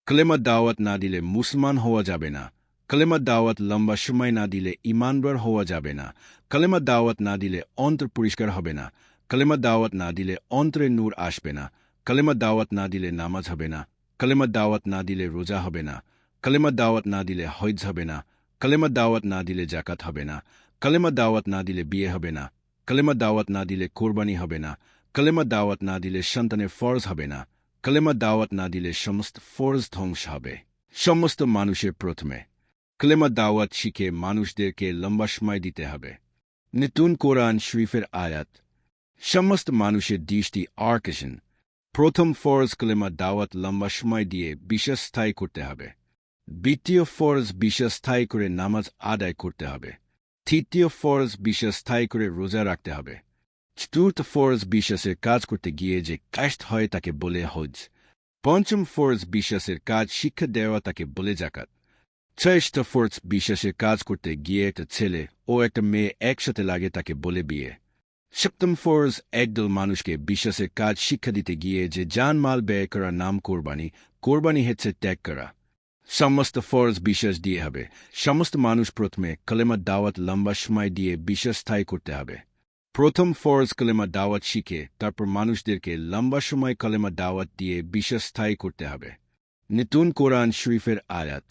কলেমা দাওয়াত না দিলে মুসলমান হওয়া যাবে না। কলেমা দাওয়াত লম্বা সময় না দিলে ঈমানদার হওয়া যাবে না। কলেমা দাওয়াত না দিলে অন্তর পরিষ্কার হবে না। কলেমা দাওয়াত না দিলে অন্তরে নূর আসবে না। কলেমা দাওয়াত না দিলে নামাজ হবে না। কলেমা দাওয়াত না দিলে রোজা হবে না। কলেমা দাওয়াত না দিলে হজ হবে না। কলেমা দাওয়াত না দিলে জাকাত হবে না। কলেমা দাওয়াত না দিলে বিয়ে হবে না। কলেমা দাওয়াত না দিলে কোরবানি হবে না। কলেমা দাওয়াত না দিলে সন্তানের ফরজ হবে না। কলেমা দাওয়াত না দিলে সমস্ত ফরজ ধ্বংস হবে। সমস্ত মানুষের প্রথমে কলেমা দাওয়াত শিখে মানুষদেরকে লম্বা সময় দিতে হবে। নতুন কোরআন শরীফের আয়াত। সমস্ত মানুষের দৃষ্টি আকর্ষণ। প্রথম ফরজ কলেমা দাওয়াত লম্বা সময় দিয়ে বিশ্বাস স্থায়ী করতে হবে। দ্বিতীয় ফরজ বিশ্বাস স্থায়ী করে নামাজ আদায় করতে হবে। তৃতীয় ফরজ বিশ্বাস স্থায়ী করে রোজা রাখতে হবে। চতুর্থ ফরজ বিশ্বাসের কাজ করতে গিয়ে যে কষ্ট হয় তাকে বলে হজ। পঞ্চম ফরজ বিশ্বাসের কাজ শিক্ষা দেওয়া তাকে বলে জাকাত। ষষ্ঠ ফরজ বিশ্বাসের কাজ করতে গিয়ে একটা ছেলে ও একটা মেয়ে একসাথে লাগে তাকে বলে বিয়ে। সপ্তম ফরজ একদল মানুষকে বিশ্বাসের কাজ শিক্ষা দিতে গিয়ে যে জানমাল ব্যয় করা নাম কোরবানি। কোরবানি হচ্ছে ত্যাগ করা। সমস্ত ফরজ বিশ্বাস দিয়ে হবে। সমস্ত মানুষ প্রথমে কলেমা দাওয়াত লম্বা সময় দিয়ে বিশ্বাস স্থায়ী করতে হবে। প্রথম ফরজ কলেমা দাওয়াত শিখে তারপর মানুষদেরকে লম্বা সময় কলেমা দাওয়াত দিয়ে বিশ্বাস স্থায়ী করতে হবে। নতুন কোরআন শরীফের আয়াত।